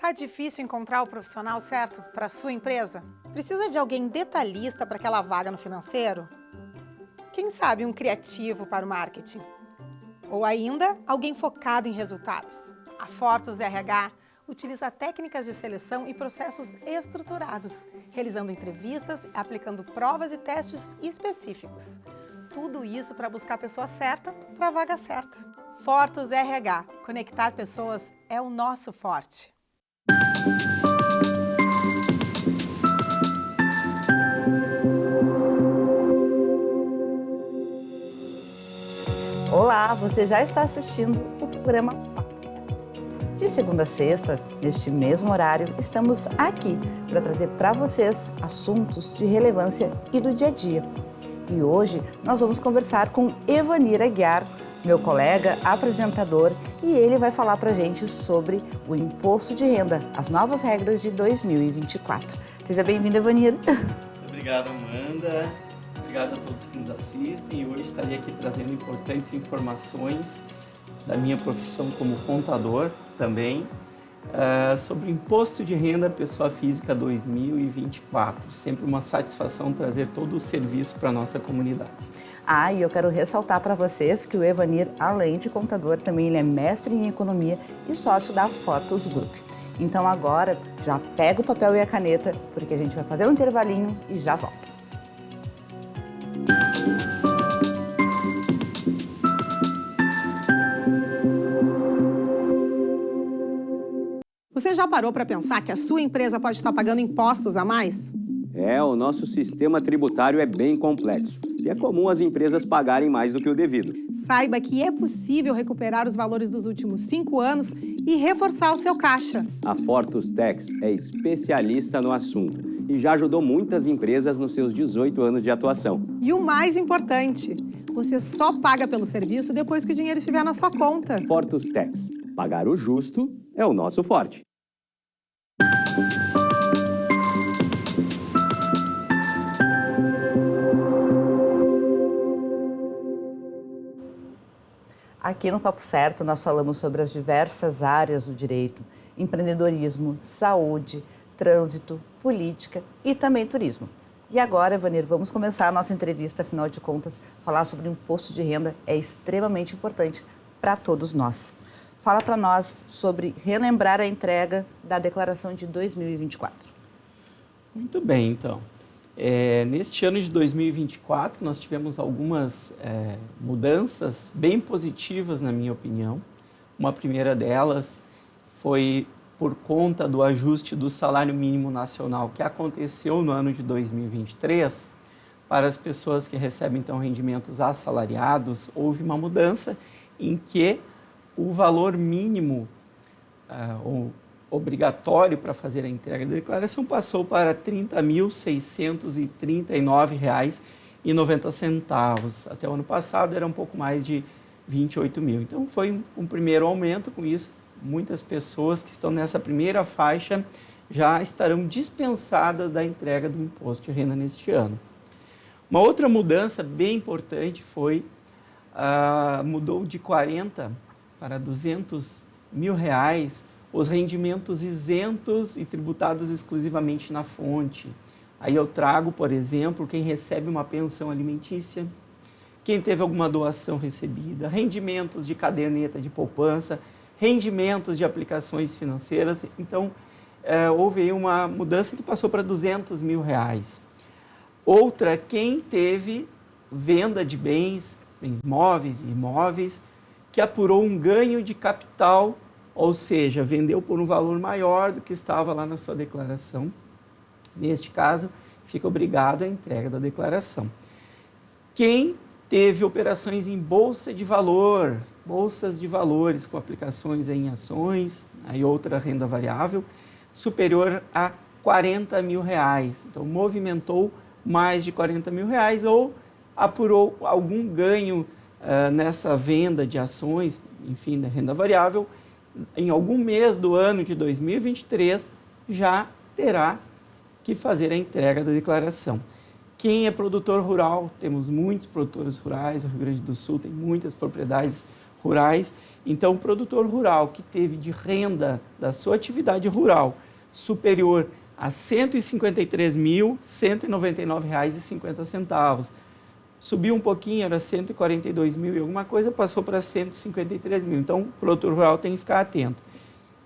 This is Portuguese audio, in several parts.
Tá difícil encontrar o profissional certo para a sua empresa? Precisa de alguém detalhista para aquela vaga no financeiro? Quem sabe um criativo para o marketing? Ou ainda, alguém focado em resultados? A Fortus RH utiliza técnicas de seleção e processos estruturados, realizando entrevistas, aplicando provas e testes específicos. Tudo isso para buscar a pessoa certa para a vaga certa. Fortus RH. Conectar pessoas é o nosso forte. Olá, você já está assistindo o programa Papo Reto. De segunda a sexta, neste mesmo horário, estamos aqui para trazer para vocês assuntos de relevância e do dia a dia. E hoje nós vamos conversar com Evanir Aguiar, meu colega apresentador, e ele vai falar para a gente sobre o imposto de renda, as novas regras de 2024. Seja bem-vindo, Evanir. Obrigado, Amanda. Obrigado a todos que nos assistem. E hoje estarei aqui trazendo importantes informações da minha profissão como contador também, sobre o imposto de renda pessoa física 2024. Sempre uma satisfação trazer todo o serviço para a nossa comunidade. E eu quero ressaltar para vocês que o Evanir, além de contador, também ele é mestre em economia e sócio da Fortus Group. Então agora já pega o papel e a caneta, porque a gente vai fazer um intervalinho e já volta. Você já parou para pensar que a sua empresa pode estar pagando impostos a mais? O nosso sistema tributário é bem complexo e é comum as empresas pagarem mais do que o devido. Saiba que é possível recuperar os valores dos últimos 5 anos e reforçar o seu caixa. A Fortus Tax é especialista no assunto e já ajudou muitas empresas nos seus 18 anos de atuação. E o mais importante, você só paga pelo serviço depois que o dinheiro estiver na sua conta. Fortus Tax. Pagar o justo é o nosso forte. Aqui no Papo Certo nós falamos sobre as diversas áreas do direito, empreendedorismo, saúde, trânsito, política e também turismo. E agora, Evanir, vamos começar a nossa entrevista, afinal de contas, falar sobre o imposto de renda é extremamente importante para todos nós. Fala para nós sobre relembrar a entrega da declaração de 2024. Muito bem, então. Neste ano de 2024, nós tivemos algumas mudanças bem positivas, na minha opinião. Uma primeira delas foi por conta do ajuste do salário mínimo nacional que aconteceu no ano de 2023. Para as pessoas que recebem, então, rendimentos assalariados, houve uma mudança em que o valor mínimo obrigatório para fazer a entrega da declaração passou para R$ 30.639,90. Até o ano passado era um pouco mais de 28 mil. Então foi um primeiro aumento. Com isso, muitas pessoas que estão nessa primeira faixa já estarão dispensadas da entrega do imposto de renda neste ano. Uma outra mudança bem importante foi, mudou de 40 para R$ 200 mil os rendimentos isentos e tributados exclusivamente na fonte. Aí eu trago, por exemplo, quem recebe uma pensão alimentícia, quem teve alguma doação recebida, rendimentos de caderneta de poupança, rendimentos de aplicações financeiras. Então, houve aí uma mudança que passou para R$ 200 mil. Outra, quem teve venda de bens móveis e imóveis, que apurou um ganho de capital, ou seja, vendeu por um valor maior do que estava lá na sua declaração. Neste caso, fica obrigado à entrega da declaração. Quem teve operações em bolsa de valor, bolsas de valores com aplicações em ações, aí outra renda variável, superior a R$ 40 mil. Então, movimentou mais de R$ 40 mil ou apurou algum ganho nessa venda de ações, enfim, da renda variável, em algum mês do ano de 2023, já terá que fazer a entrega da declaração. Quem é produtor rural, temos muitos produtores rurais, o Rio Grande do Sul tem muitas propriedades rurais. Então, o produtor rural que teve de renda da sua atividade rural superior a R$ 153.199,50. Subiu um pouquinho, era 142 mil e alguma coisa, passou para 153 mil. Então, o produtor rural tem que ficar atento.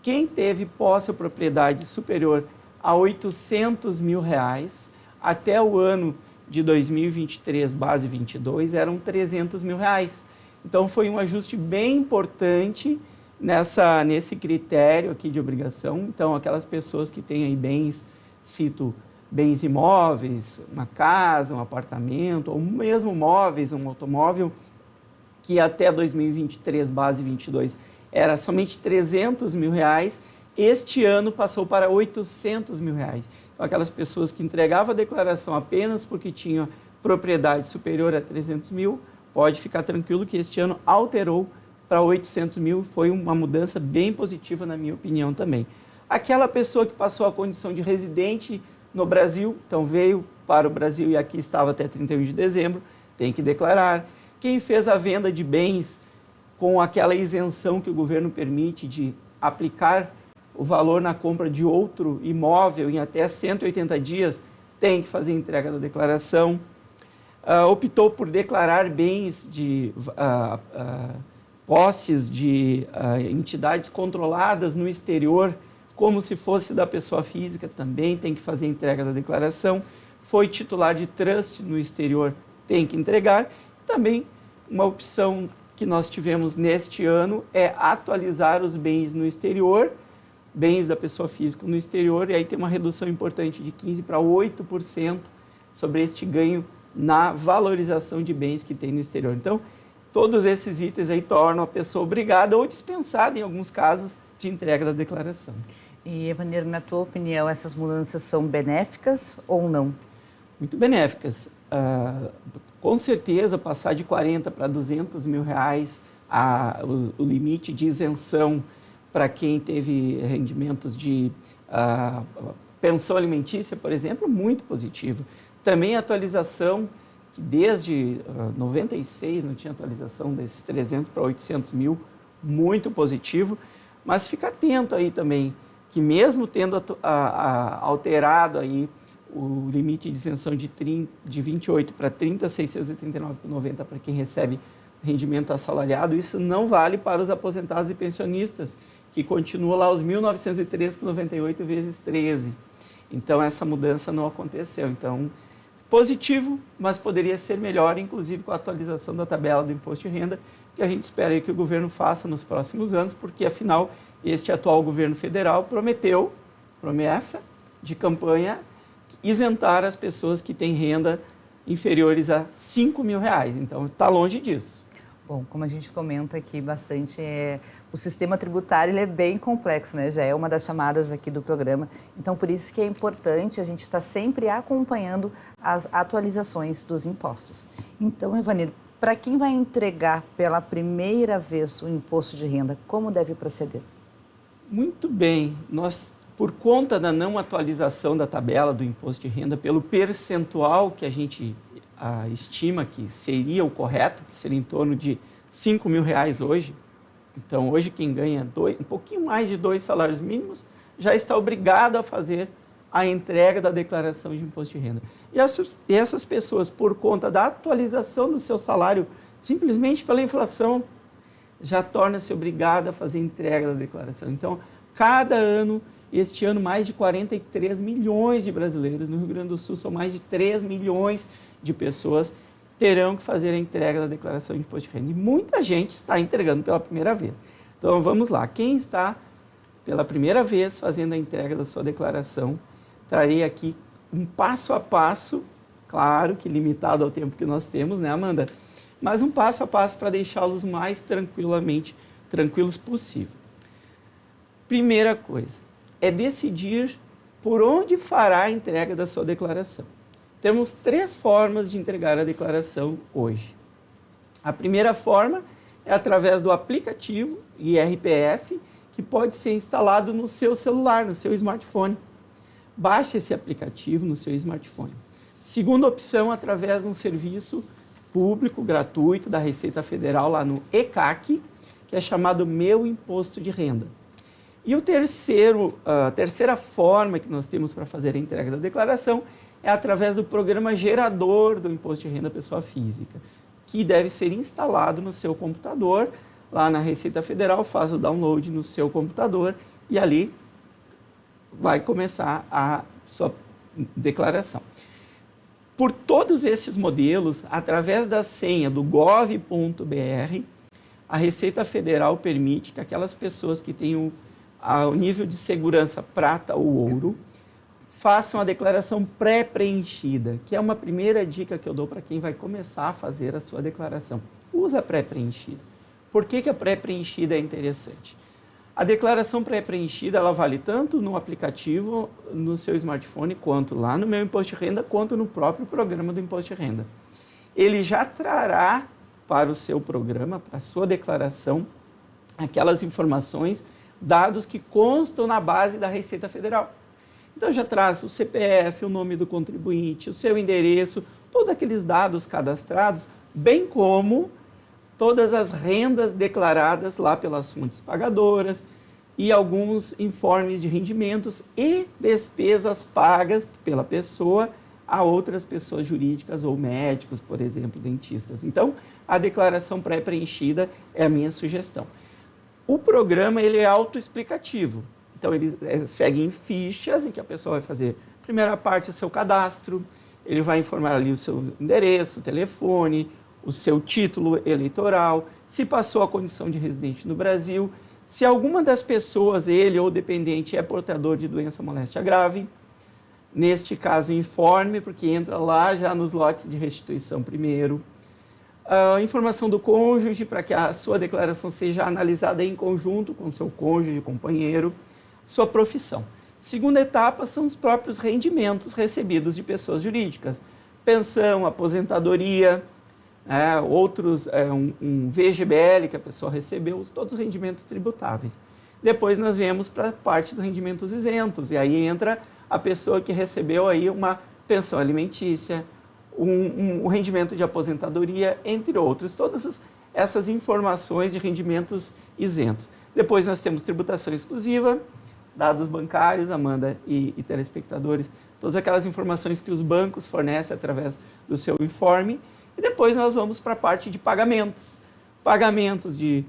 Quem teve posse ou propriedade superior a R$ 800 mil, até o ano de 2023, base 22, eram R$ 300 mil. Então, foi um ajuste bem importante nesse critério aqui de obrigação. Então, aquelas pessoas que têm aí bens, cito bens imóveis, uma casa, um apartamento, ou mesmo móveis, um automóvel, que até 2023, base 22, era somente R$ 300 mil, este ano passou para R$ 800 mil. Então, aquelas pessoas que entregavam a declaração apenas porque tinham propriedade superior a 300 mil, pode ficar tranquilo que este ano alterou para 800 mil, foi uma mudança bem positiva, na minha opinião, também. Aquela pessoa que passou a condição de residente no Brasil, então veio para o Brasil e aqui estava até 31 de dezembro, tem que declarar. Quem fez a venda de bens com aquela isenção que o governo permite de aplicar o valor na compra de outro imóvel em até 180 dias, tem que fazer a entrega da declaração. Optou por declarar bens de posses de entidades controladas no exterior, como se fosse da pessoa física, também tem que fazer a entrega da declaração. Foi titular de trust no exterior, tem que entregar. Também uma opção que nós tivemos neste ano é atualizar os bens no exterior, bens da pessoa física no exterior, e aí tem uma redução importante de 15% para 8% sobre este ganho na valorização de bens que tem no exterior. Então, todos esses itens aí tornam a pessoa obrigada ou dispensada, em alguns casos, de entrega da declaração. E, Evanir, na tua opinião, essas mudanças são benéficas ou não? Muito benéficas. Com certeza, passar de 40 para 200 mil reais o limite de isenção para quem teve rendimentos de pensão alimentícia, por exemplo, muito positivo. Também a atualização, que desde 96 não tinha atualização desses 300 para 800 mil, muito positivo. Mas fica atento aí também, que mesmo tendo alterado aí o limite de isenção de 28 para 30.639,90 para quem recebe rendimento assalariado, isso não vale para os aposentados e pensionistas, que continua lá os 1.903,98 vezes 13. Então, essa mudança não aconteceu. Então, positivo, mas poderia ser melhor, inclusive com a atualização da tabela do imposto de renda, que a gente espera aí que o governo faça nos próximos anos, porque, afinal, este atual governo federal promessa de campanha, isentar as pessoas que têm renda inferiores a R$ 5 mil. Então, está longe disso. Bom, como a gente comenta aqui bastante, o sistema tributário ele é bem complexo, né? Já é uma das chamadas aqui do programa. Então, por isso que é importante a gente estar sempre acompanhando as atualizações dos impostos. Então, Evanir, para quem vai entregar pela primeira vez o imposto de renda, como deve proceder? Muito bem. Nós, por conta da não atualização da tabela do imposto de renda, pelo percentual que a gente estima que seria o correto, que seria em torno de R$ 5 mil hoje. Então, hoje quem ganha um pouquinho mais de 2 salários mínimos já está obrigado a fazer a entrega da declaração de imposto de renda. E essas pessoas, por conta da atualização do seu salário, simplesmente pela inflação, já torna-se obrigada a fazer a entrega da declaração. Então, cada ano, este ano, mais de 43 milhões de brasileiros, no Rio Grande do Sul são mais de 3 milhões de pessoas, terão que fazer a entrega da declaração de imposto de renda. E muita gente está entregando pela primeira vez. Então, vamos lá. Quem está pela primeira vez fazendo a entrega da sua declaração, trarei aqui um passo a passo, claro que limitado ao tempo que nós temos, né, Amanda? Mas um passo a passo para deixá-los mais tranquilos possível. Primeira coisa, é decidir por onde fará a entrega da sua declaração. Temos 3 formas de entregar a declaração hoje. A primeira forma é através do aplicativo IRPF, que pode ser instalado no seu celular, no seu smartphone. Baixe esse aplicativo no seu smartphone. Segunda opção, através de um serviço público, gratuito, da Receita Federal, lá no ECAC, que é chamado Meu Imposto de Renda. E a terceira forma que nós temos para fazer a entrega da declaração é através do programa gerador do Imposto de Renda Pessoa Física, que deve ser instalado no seu computador, lá na Receita Federal, faz o download no seu computador e ali vai começar a sua declaração. Por todos esses modelos, através da senha do gov.br, a Receita Federal permite que aquelas pessoas que têm o nível de segurança prata ou ouro façam a declaração pré-preenchida, que é uma primeira dica que eu dou para quem vai começar a fazer a sua declaração. Usa a pré-preenchida. Por que a pré-preenchida é interessante? A declaração pré-preenchida, ela vale tanto no aplicativo, no seu smartphone, quanto lá no Meu Imposto de Renda, quanto no próprio programa do Imposto de Renda. Ele já trará para o seu programa, para a sua declaração, aquelas informações, dados que constam na base da Receita Federal. Então já traz o CPF, o nome do contribuinte, o seu endereço, todos aqueles dados cadastrados, bem como todas as rendas declaradas lá pelas fontes pagadoras e alguns informes de rendimentos e despesas pagas pela pessoa a outras pessoas jurídicas ou médicos, por exemplo, dentistas. Então, a declaração pré-preenchida é a minha sugestão. O programa ele é autoexplicativo. Então, ele segue em fichas, em que a pessoa vai fazer, primeira parte, o seu cadastro, ele vai informar ali o seu endereço, o telefone, o seu título eleitoral, se passou a condição de residente no Brasil, se alguma das pessoas, ele ou dependente, é portador de doença moléstia grave. Neste caso, informe, porque entra lá já nos lotes de restituição primeiro. A informação do cônjuge, para que a sua declaração seja analisada em conjunto com o seu cônjuge, companheiro. Sua profissão. Segunda etapa são os próprios rendimentos recebidos de pessoas jurídicas. Pensão, aposentadoria, outros, um VGBL que a pessoa recebeu, todos os rendimentos tributáveis. Depois nós viemos para a parte dos rendimentos isentos, e aí entra a pessoa que recebeu aí uma pensão alimentícia, um rendimento de aposentadoria, entre outros. Todas essas informações de rendimentos isentos. Depois nós temos tributação exclusiva, dados bancários, Amanda e telespectadores, todas aquelas informações que os bancos fornecem através do seu informe. E depois nós vamos para a parte de pagamentos. Pagamentos de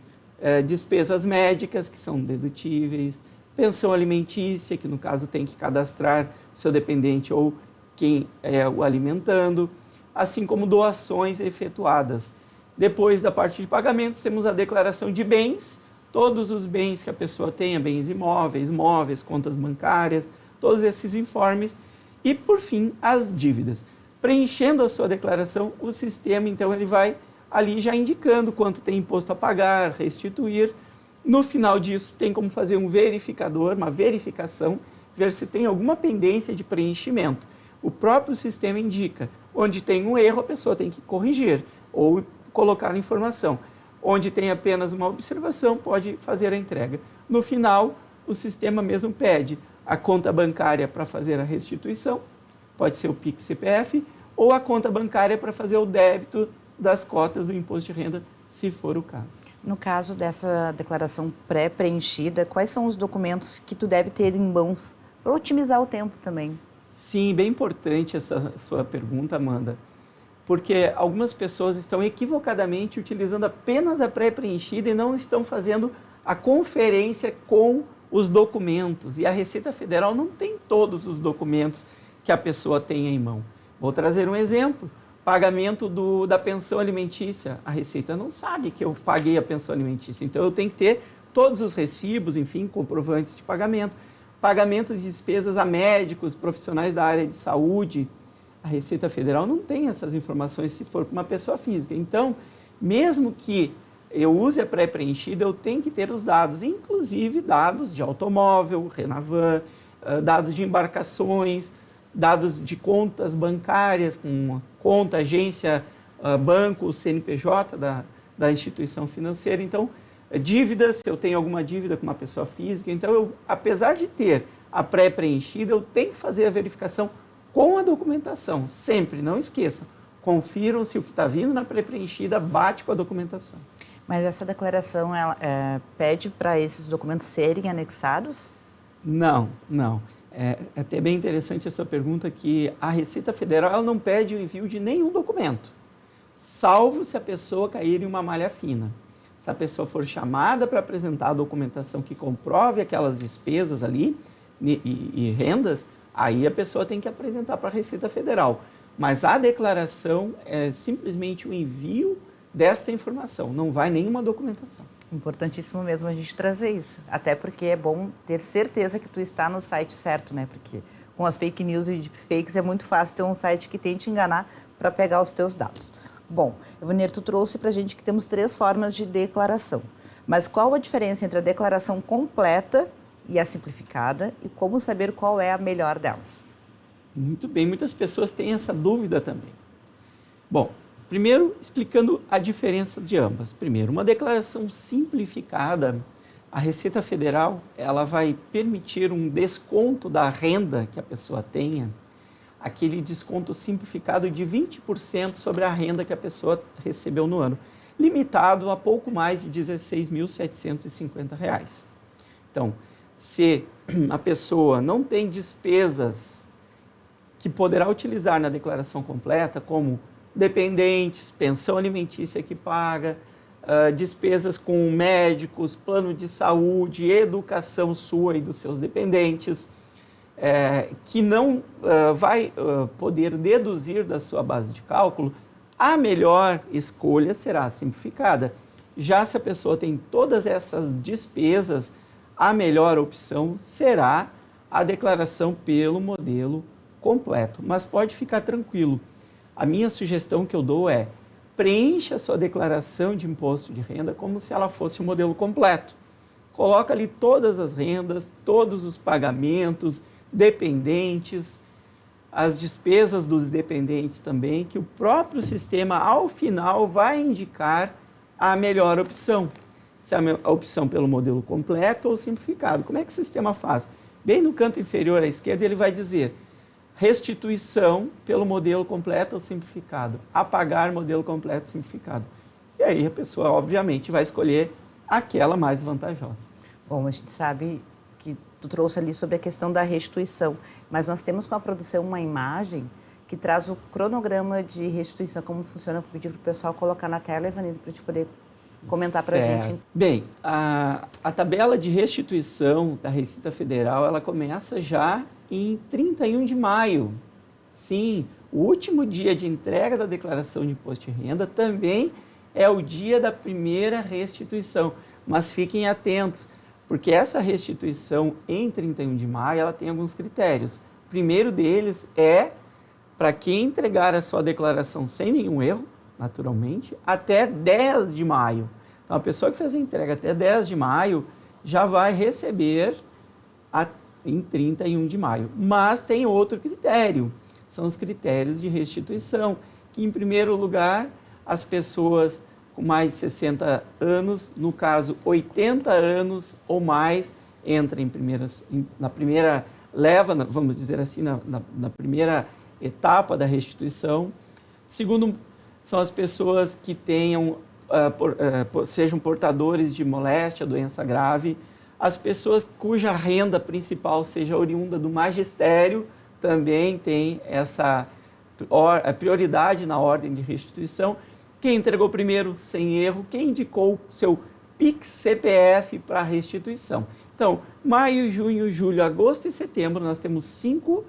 despesas médicas, que são dedutíveis, pensão alimentícia, que no caso tem que cadastrar o seu dependente ou quem é o alimentando, assim como doações efetuadas. Depois da parte de pagamentos, temos a declaração de bens, todos os bens que a pessoa tenha, bens imóveis, móveis, contas bancárias, todos esses informes. E, por fim, as dívidas. Preenchendo a sua declaração, o sistema, então, ele vai ali já indicando quanto tem imposto a pagar, restituir. No final disso, tem como fazer um verificador, uma verificação, ver se tem alguma pendência de preenchimento. O próprio sistema indica. Onde tem um erro, a pessoa tem que corrigir ou colocar a informação. Onde tem apenas uma observação, pode fazer a entrega. No final, o sistema mesmo pede a conta bancária para fazer a restituição, pode ser o Pix CPF, ou a conta bancária para fazer o débito das cotas do imposto de renda, se for o caso. No caso dessa declaração pré-preenchida, quais são os documentos que tu deve ter em mãos para otimizar o tempo também? Sim, bem importante essa sua pergunta, Amanda, porque algumas pessoas estão equivocadamente utilizando apenas a pré-preenchida e não estão fazendo a conferência com os documentos. E a Receita Federal não tem todos os documentos que a pessoa tenha em mão. Vou trazer um exemplo. Pagamento da pensão alimentícia. A Receita não sabe que eu paguei a pensão alimentícia. Então, eu tenho que ter todos os recibos, enfim, comprovantes de pagamento. Pagamentos de despesas a médicos, profissionais da área de saúde. A Receita Federal não tem essas informações se for para uma pessoa física. Então, mesmo que eu use a pré-preenchida, eu tenho que ter os dados, inclusive dados de automóvel, Renavan, dados de embarcações, dados de contas bancárias, com conta, agência, banco, CNPJ da instituição financeira. Então, dívidas, se eu tenho alguma dívida com uma pessoa física. Então, apesar de ter a pré-preenchida, eu tenho que fazer a verificação com a documentação. Sempre, não esqueçam. Confiram se o que está vindo na pré-preenchida bate com a documentação. Mas essa declaração ela, pede para esses documentos serem anexados? Não, não. É até bem interessante essa pergunta, que a Receita Federal ela não pede o envio de nenhum documento, salvo se a pessoa cair em uma malha fina. Se a pessoa for chamada para apresentar a documentação que comprove aquelas despesas ali e rendas, aí a pessoa tem que apresentar para a Receita Federal. Mas a declaração é simplesmente o envio desta informação, não vai nenhuma documentação. Importantíssimo mesmo a gente trazer isso, até porque é bom ter certeza que tu está no site certo, né? Porque com as fake news e deepfakes é muito fácil ter um site que tente enganar para pegar os teus dados. Bom, Evanier, tu trouxe para a gente que temos 3 formas de declaração, mas qual a diferença entre a declaração completa e a simplificada e como saber qual é a melhor delas? Muito bem, muitas pessoas têm essa dúvida também. Bom, primeiro, explicando a diferença de ambas. Primeiro, uma declaração simplificada, a Receita Federal ela vai permitir um desconto da renda que a pessoa tenha, aquele desconto simplificado de 20% sobre a renda que a pessoa recebeu no ano, limitado a pouco mais de R$ 16.750. Então, se a pessoa não tem despesas que poderá utilizar na declaração completa, como dependentes, pensão alimentícia que paga, despesas com médicos, plano de saúde, educação sua e dos seus dependentes, que não vai poder deduzir da sua base de cálculo, a melhor escolha será a simplificada. Já se a pessoa tem todas essas despesas, a melhor opção será a declaração pelo modelo completo. Mas pode ficar tranquilo. A minha sugestão que eu dou é: preencha a sua declaração de imposto de renda como se ela fosse um modelo completo. Coloca ali todas as rendas, todos os pagamentos, dependentes, as despesas dos dependentes também, que o próprio sistema, ao final, vai indicar a melhor opção. Se a opção pelo modelo completo ou simplificado. Como é que o sistema faz? Bem no canto inferior à esquerda, ele vai dizer: restituição pelo modelo completo ou simplificado, apagar modelo completo ou simplificado. E aí a pessoa, obviamente, vai escolher aquela mais vantajosa. Bom, a gente sabe que tu trouxe ali sobre a questão da restituição, mas nós temos com a produção uma imagem que traz o cronograma de restituição, como funciona. Eu vou pedir para o pessoal colocar na tela, Evanildo, para te poder comentar para a gente. Bem, a tabela de restituição da Receita Federal, ela começa já em 31 de maio. Sim, o último dia de entrega da declaração de imposto de renda também é o dia da primeira restituição. Mas fiquem atentos, porque essa restituição em 31 de maio, ela tem alguns critérios. O primeiro deles é para quem entregar a sua declaração sem nenhum erro, naturalmente, até 10 de maio. Então, a pessoa que fez a entrega até 10 de maio já vai receber em 31 de maio. Mas tem outro critério, são os critérios de restituição, que, em primeiro lugar, as pessoas com mais de 60 anos, no caso 80 anos ou mais, entram na primeira leva, vamos dizer assim, na primeira etapa da restituição. Segundo, são as pessoas que tenham, sejam portadores de moléstia, doença grave, as pessoas cuja renda principal seja oriunda do magistério também tem essa prioridade na ordem de restituição. Quem entregou primeiro, sem erro, quem indicou seu PIX CPF para restituição. Então, maio, junho, julho, agosto e setembro, nós temos 5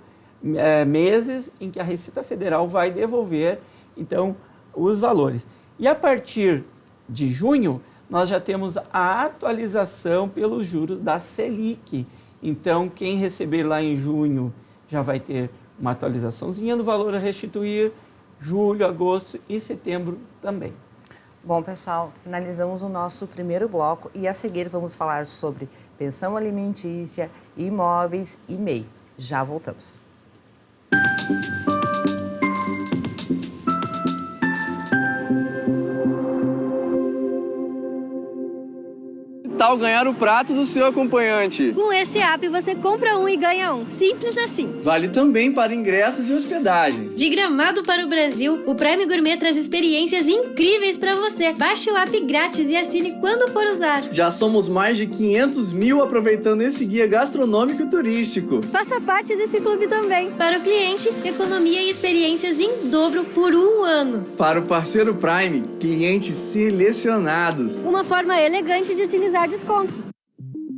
meses em que a Receita Federal vai devolver, então, os valores. E a partir de junho, nós já temos a atualização pelos juros da Selic. Então, quem receber lá em junho já vai ter uma atualizaçãozinha do valor a restituir, julho, agosto e setembro também. Bom, pessoal, finalizamos o nosso primeiro bloco e a seguir vamos falar sobre pensão alimentícia, imóveis e MEI. Já voltamos. tal ganhar o prato do seu acompanhante? Com esse app você compra um e ganha um. Simples assim. Vale também para ingressos e hospedagens. De Gramado para o Brasil, o Prime Gourmet traz experiências incríveis para você. Baixe o app grátis e assine quando for usar. Já somos mais de 500 mil aproveitando esse guia gastronômico e turístico. Faça parte desse clube também. Para o cliente, economia e experiências em dobro por um ano. Para o parceiro Prime, clientes selecionados. Uma forma elegante de utilizar descontos.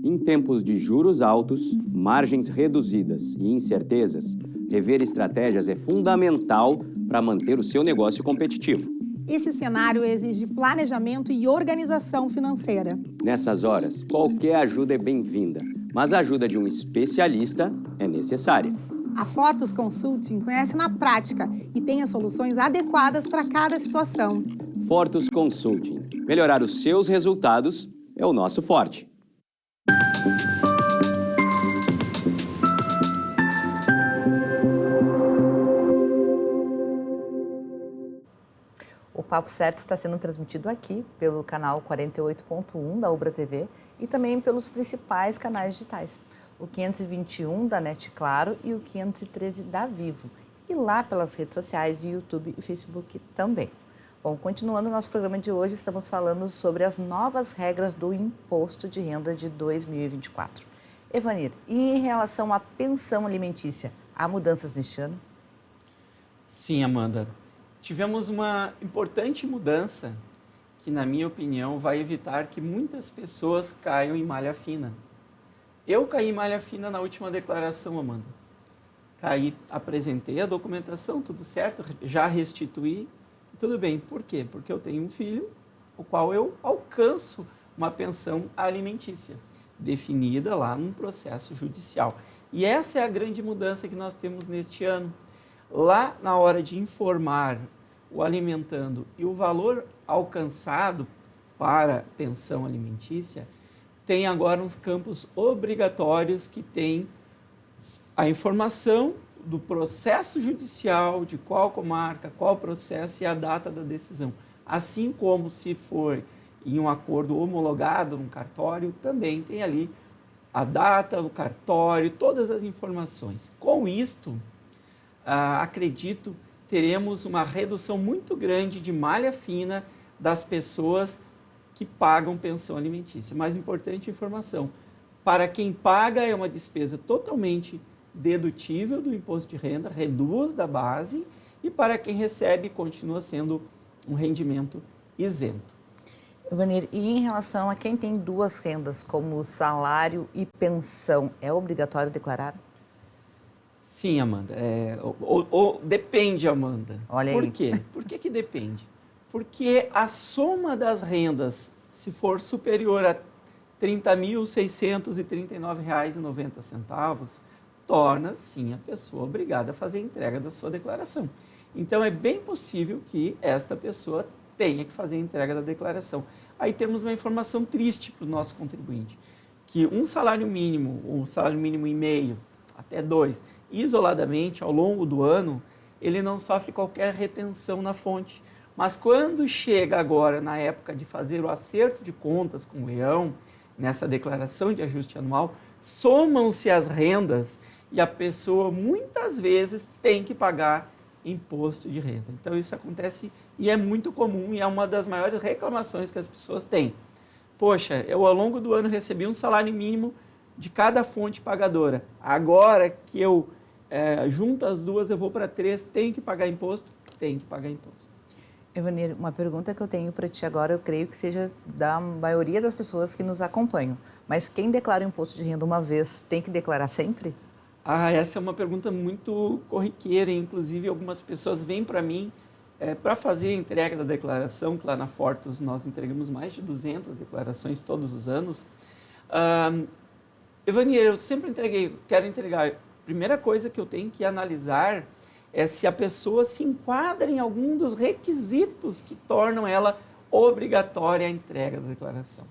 Em tempos de juros altos, margens reduzidas e incertezas, rever estratégias é fundamental para manter o seu negócio competitivo. Esse cenário exige planejamento e organização financeira. Nessas horas, qualquer ajuda é bem-vinda, mas a ajuda de um especialista é necessária. A Fortus Consulting conhece na prática e tem as soluções adequadas para cada situação. Fortus Consulting. Melhorar os seus resultados é o nosso forte. O Papo Certo está sendo transmitido aqui pelo canal 48.1 da Ubra TV e também pelos principais canais digitais. O 521 da NET Claro e o 513 da Vivo. E lá pelas redes sociais de YouTube e Facebook também. Bom, continuando o nosso programa de hoje, estamos falando sobre as novas regras do Imposto de Renda de 2024. Evanir, e em relação à pensão alimentícia, há mudanças neste ano? Sim, Amanda. Tivemos uma importante mudança que, na minha opinião, vai evitar que muitas pessoas caiam em malha fina. Eu caí em malha fina na última declaração, Amanda. Caí, apresentei a documentação, tudo certo, já restituí, tudo bem. Por quê? Porque eu tenho um filho, o qual eu alcanço uma pensão alimentícia, definida lá num processo judicial. E essa é a grande mudança que nós temos neste ano. Lá na hora de informar o alimentando e o valor alcançado para pensão alimentícia, tem agora uns campos obrigatórios que tem a informação do processo judicial, de qual comarca, qual processo e a data da decisão. Assim como se for em um acordo homologado num cartório, também tem ali a data, o cartório, todas as informações. Com isto, acredito, teremos uma redução muito grande de malha fina das pessoas que pagam pensão alimentícia. Mais importante, informação. Para quem paga, é uma despesa totalmente dedutível do imposto de renda, reduz da base, e para quem recebe, continua sendo um rendimento isento. Evanir, e em relação a quem tem duas rendas, como salário e pensão, é obrigatório declarar? Sim, Amanda. Depende, Amanda. Olha aí. Por quê? Por que depende? Porque a soma das rendas, se for superior a R$ 30.639,90, torna, sim, a pessoa obrigada a fazer a entrega da sua declaração. Então, é bem possível que esta pessoa tenha que fazer a entrega da declaração. Aí temos uma informação triste para o nosso contribuinte, que um salário mínimo e meio, até 2, isoladamente, ao longo do ano, ele não sofre qualquer retenção na fonte. Mas quando chega agora, na época de fazer o acerto de contas com o leão, nessa declaração de ajuste anual, somam-se as rendas e a pessoa muitas vezes tem que pagar imposto de renda. Então isso acontece e é muito comum e é uma das maiores reclamações que as pessoas têm. Poxa, eu ao longo do ano recebi um salário mínimo de cada fonte pagadora. Agora que eu junto as duas, eu vou para 3, tenho que pagar imposto? Tem que pagar imposto. Evanir, uma pergunta que eu tenho para ti agora, eu creio que seja da maioria das pessoas que nos acompanham. Mas quem declara o imposto de renda uma vez, tem que declarar sempre? Essa é uma pergunta muito corriqueira. Inclusive, algumas pessoas vêm para mim para fazer a entrega da declaração, que lá na Fortus nós entregamos mais de 200 declarações todos os anos. Evanir, eu sempre quero entregar. Primeira coisa que eu tenho que analisar é se a pessoa se enquadra em algum dos requisitos que tornam ela obrigatória a entrega da declaração.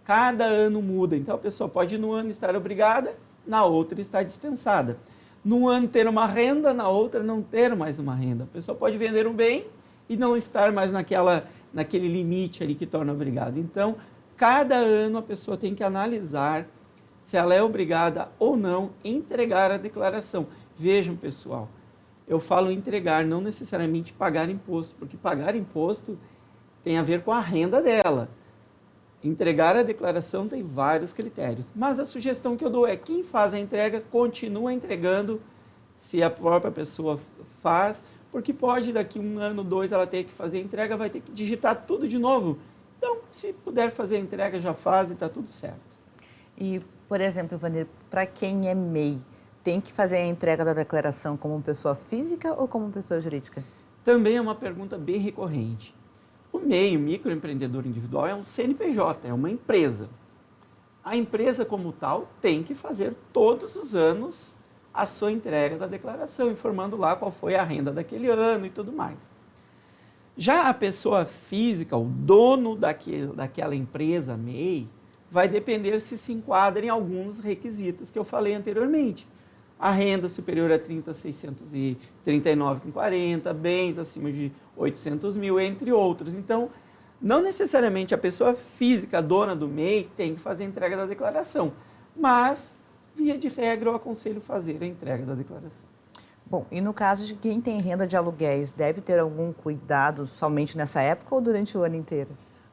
Cada ano muda, então a pessoa pode no ano estar obrigada, na outra estar dispensada. Num ano ter uma renda, na outra não ter mais uma renda. A pessoa pode vender um bem e não estar mais naquele limite ali que torna obrigado. Então, cada ano a pessoa tem que analisar se ela é obrigada ou não a entregar a declaração. Vejam, pessoal, eu falo entregar, não necessariamente pagar imposto, porque pagar imposto tem a ver com a renda dela. Entregar a declaração tem vários critérios, mas a sugestão que eu dou é quem faz a entrega continua entregando se a própria pessoa faz, porque pode daqui 1 ano, 2 ela ter que fazer a entrega, vai ter que digitar tudo de novo. Então, se puder fazer a entrega, já faz e está tudo certo. E, por exemplo, Ivanir, para quem é MEI, tem que fazer a entrega da declaração como pessoa física ou como pessoa jurídica? Também é uma pergunta bem recorrente. O MEI, o microempreendedor individual, é um CNPJ, é uma empresa. A empresa como tal tem que fazer todos os anos a sua entrega da declaração, informando lá qual foi a renda daquele ano e tudo mais. Já a pessoa física, o dono daquela empresa MEI, vai depender se enquadra em alguns requisitos que eu falei anteriormente. A renda superior a 30.639,40, bens acima de 800 mil, entre outros. Então, não necessariamente a pessoa física, dona do MEI, tem que fazer a entrega da declaração, mas, via de regra, eu aconselho fazer a entrega da declaração. Bom, e no caso de quem tem renda de aluguéis, deve ter algum cuidado somente nessa época ou durante o ano inteiro?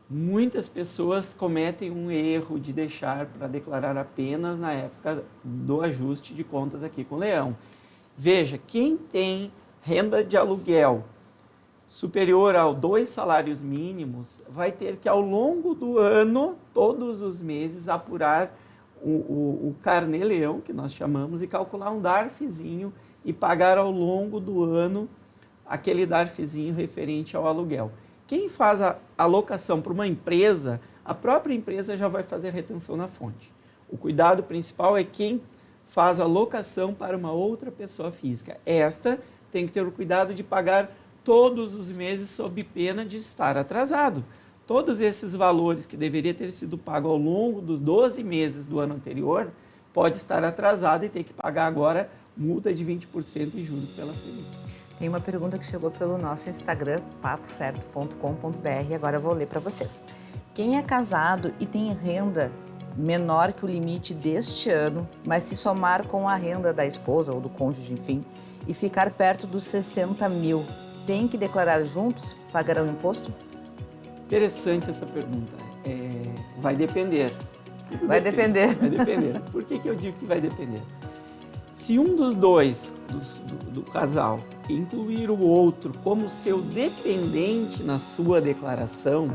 Muitas pessoas cometem um erro de deixar para declarar apenas na época do ajuste de contas aqui com o Leão. Veja, quem tem renda de aluguel superior a 2 salários mínimos vai ter que, ao longo do ano, todos os meses, apurar o carnê Leão, que nós chamamos, e calcular um DARFzinho e pagar ao longo do ano aquele DARFzinho referente ao aluguel. Quem faz a alocação para uma empresa, a própria empresa já vai fazer a retenção na fonte. O cuidado principal é quem faz a alocação para uma outra pessoa física. Esta tem que ter o cuidado de pagar todos os meses sob pena de estar atrasado. Todos esses valores que deveria ter sido pago ao longo dos 12 meses do ano anterior, pode estar atrasado e ter que pagar agora multa de 20% e juros pela Selic. Tem uma pergunta que chegou pelo nosso Instagram, papocerto.com.br, agora eu vou ler para vocês. Quem é casado e tem renda menor que o limite deste ano, mas se somar com a renda da esposa ou do cônjuge, enfim, e ficar perto dos 60 mil, tem que declarar juntos? Pagarão imposto? Interessante essa pergunta. Vai depender. Vai depender. Vai depender. Por que eu digo que vai depender? Se um dos dois, do casal, incluir o outro como seu dependente na sua declaração,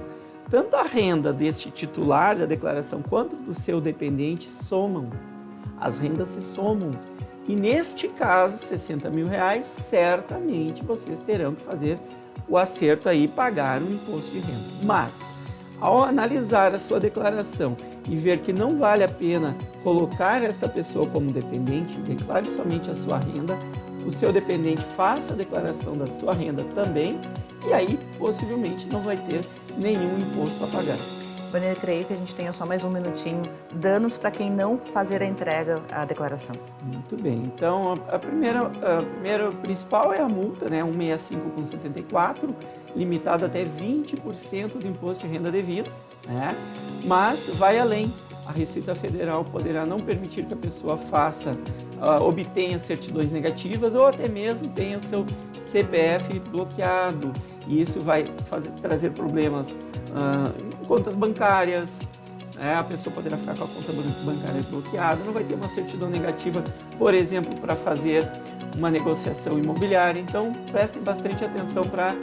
tanto a renda deste titular da declaração quanto do seu dependente somam. As rendas se somam. E neste caso, 60 mil reais, certamente vocês terão que fazer o acerto aí e pagar um imposto de renda. Mas, ao analisar a sua declaração e ver que não vale a pena colocar esta pessoa como dependente, declare somente a sua renda, o seu dependente faça a declaração da sua renda também, e aí possivelmente não vai ter nenhum imposto a pagar. Vanessa, creio que a gente tenha só mais um minutinho. Danos para quem não fazer a entrega, a declaração. Muito bem. Então, a primeira principal é a multa, né? 165,74, limitada até 20% do imposto de renda devido, né? Mas vai além. A Receita Federal poderá não permitir que a pessoa obtenha certidões negativas ou até mesmo tenha o seu CPF bloqueado. E isso vai trazer problemas em contas bancárias. A pessoa poderá ficar com a conta bancária bloqueada, não vai ter uma certidão negativa, por exemplo, para fazer uma negociação imobiliária. Então, prestem bastante atenção para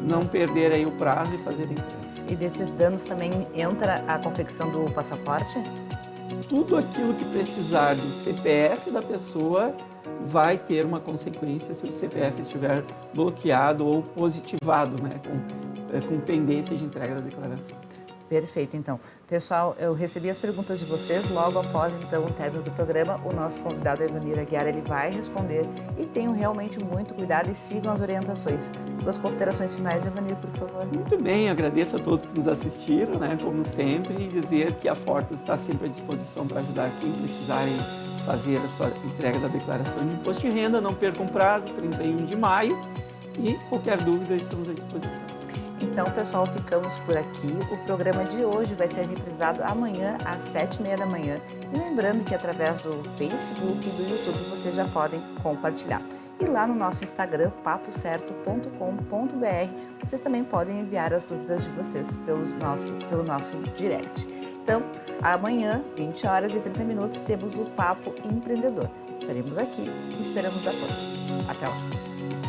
não perder aí o prazo e fazer a entrega. E desses danos também entra a confecção do passaporte? Tudo aquilo que precisar do CPF da pessoa vai ter uma consequência se o CPF estiver bloqueado ou positivado, né, com pendência de entrega da declaração. Perfeito, então. Pessoal, eu recebi as perguntas de vocês, logo após, então, o término do programa, o nosso convidado, Ivanir Aguiar, ele vai responder e tenham realmente muito cuidado e sigam as orientações. Suas considerações finais, Ivanir, por favor. Muito bem, agradeço a todos que nos assistiram, né, como sempre, e dizer que a Fortus está sempre à disposição para ajudar quem precisarem fazer a sua entrega da declaração de imposto de renda. Não percam prazo, 31 de maio, e qualquer dúvida estamos à disposição. Então, pessoal, ficamos por aqui. O programa de hoje vai ser reprisado amanhã às 7h30 da manhã. E lembrando que através do Facebook e do YouTube vocês já podem compartilhar. E lá no nosso Instagram, papocerto.com.br, vocês também podem enviar as dúvidas de vocês pelo nosso direct. Então, amanhã, 20h30, temos o Papo Empreendedor. Estaremos aqui e esperamos a todos. Até lá!